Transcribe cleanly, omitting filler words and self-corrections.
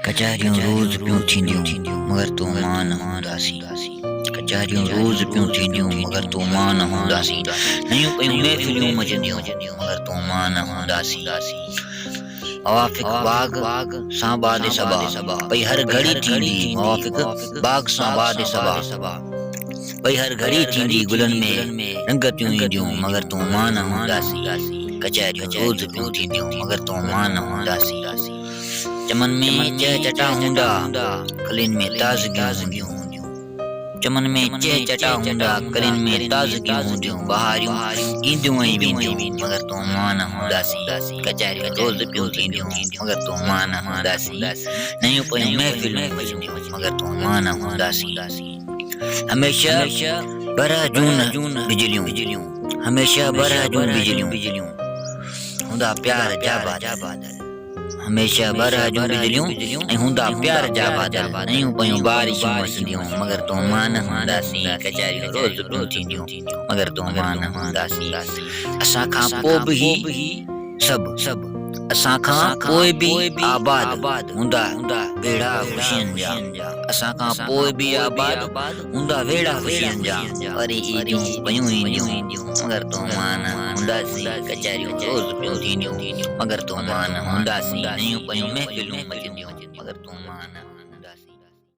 कचहरियूं रोज़ पियूं थींदियूं मगर तो मां न हूंदासीं। कचहरियूं रोज़ पियूं थींदियूं मगर तो मां न हूंदासीं। नयूं पियूं महफ़िलियूं मचंदियूं मगर तो मां न हूंदासीं। मवाफ़िक़ बाग़ सां बादे सबा भई हर घड़ी थींदी मवाफ़िक़ बाग़ सां बादे सबा भई हर घड़ी थींदी गुलनि में रंगतियूं ईंदियूं मगर तो मां न हूंदासीं। कचहरियूं रोज़ पियूं थींदियूं मगर तो मां न हूंदासीं। चमन में चह चटा हूंदा कलिन में ताज़गियूं हूंदियूं। चमन में चह चटा हूंदा कलिन में ताज़गियूं हूंदियूं। बहारियूं ईंदियूं ऐं वेंदियूं मगर तो मां न हूंदासीं। कचहरियूं रोज़ पियूं थींदियूं मगर तो मां न हूंदासीं। नयूं पियूं महफ़िलियूं मचंदियूं मगर तो मां न हूंदासीं। हमेशा बरह जून बिजलियूं हमेशा बरह जून बिजलियूं हुंदा प्यार जा बादल। हमेशा बरह जूं बिजलियूं ऐं हुंदा प्यार जा बादल। नयूं पियूं बारिशूं वसंदियूं मगर तो मां न हूंदासीं। कचहरियूं रोज़ पियूं थींदियूं मगर तो मां न हूंदासीं। असां खां पोइ बि सभु असां खां पोइ बि आबाद हूंदा वेड़ा ख़ुशियुनि जा। असां खां पोइ बि आबाद हूंदा वेड़ा ख़ुशियुनि जा। वरी ईदियूं पियूं ईंदियूं मगर तो मां न हूंदासीं। कचहरियूं रोज़ पियूं थींदियूं मगर तो मां न हूंदासीं। नयूं पियूं महफ़िलियूं मचंदियूं मगर तो मां न